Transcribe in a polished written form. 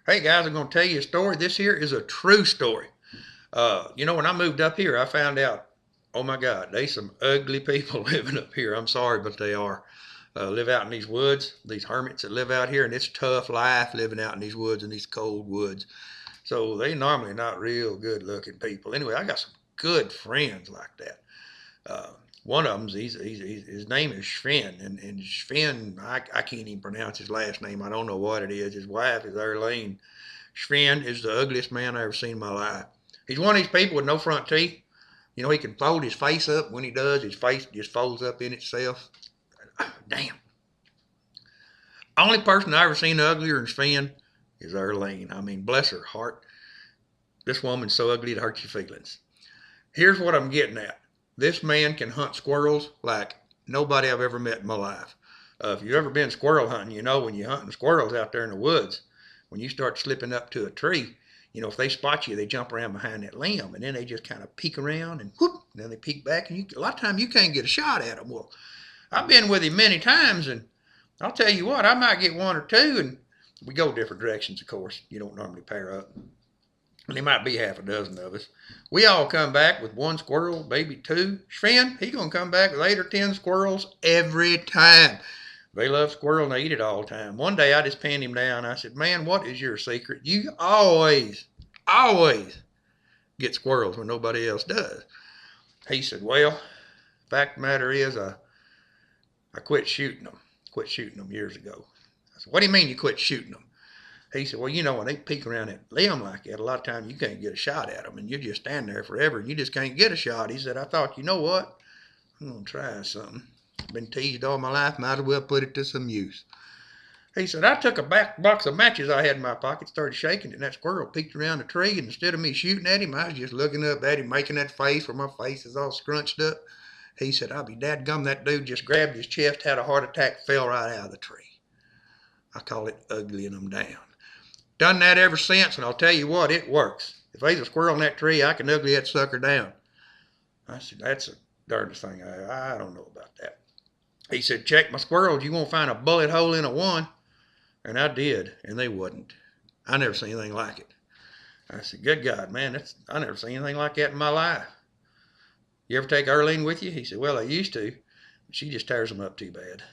Hey guys, I'm going to tell you a story. This here is a true story. When I moved up here, I found out, oh my God, they some ugly people living up here. I'm sorry, but they are. Live out in these woods, these hermits that live out here, and it's tough life living out in these woods, in these cold woods. So they normally not real good looking people. Anyway, I got some good friends like that. Uh, One of them's his name is Sven, and Sven I can't even pronounce his last name. I don't know what it is. His wife is Arlene. Sven is the ugliest man I ever seen in my life. He's one of these people with no front teeth. He can fold his face up. When he does, his face just folds up in itself. Damn. Only person I ever seen uglier than Sven is Arlene. I mean, bless her heart. This woman's so ugly it hurts your feelings. Here's what I'm getting at. This man can hunt squirrels like nobody I've ever met in my life. If you've ever been squirrel hunting, when you're hunting squirrels out there in the woods, when you start slipping up to a tree, if they spot you, they jump around behind that limb, and then they just kind of peek around, and whoop, and then they peek back, and a lot of times you can't get a shot at them. Well, I've been with him many times, and I'll tell you what, I might get one or two, and we go different directions, of course. You don't normally pair up. And there might be half a dozen of us. We all come back with one squirrel, maybe two. Sven, he gonna come back with 8 or 10 squirrels every time. They love squirrel and they eat it all the time. One day I just pinned him down. I said, man, what is your secret? You always get squirrels when nobody else does. He said, well, fact of the matter is I quit shooting them. Quit shooting them years ago. I said, what do you mean you quit shooting them? He said, well, when they peek around that limb like that, a lot of times you can't get a shot at them, and you just stand there forever, and you just can't get a shot. He said, I thought, you know what? I'm going to try something. Been teased all my life, might as well put it to some use. He said, I took a back box of matches I had in my pocket, started shaking it, and that squirrel peeked around the tree, and instead of me shooting at him, I was just looking up at him, making that face where my face is all scrunched up. He said, I'll be dadgum, that dude just grabbed his chest, had a heart attack, fell right out of the tree. I call it uglying them down. Done that ever since, and I'll tell you what, it works. If there's a squirrel in that tree, I can ugly that sucker down. I said, that's the darndest thing. I don't know about that. He said, check my squirrels. You won't find a bullet hole in a one. And I did, and they wouldn't. I never seen anything like it. I said, good God, man, I never seen anything like that in my life. You ever take Arlene with you? He said, well, I used to. She just tears them up too bad.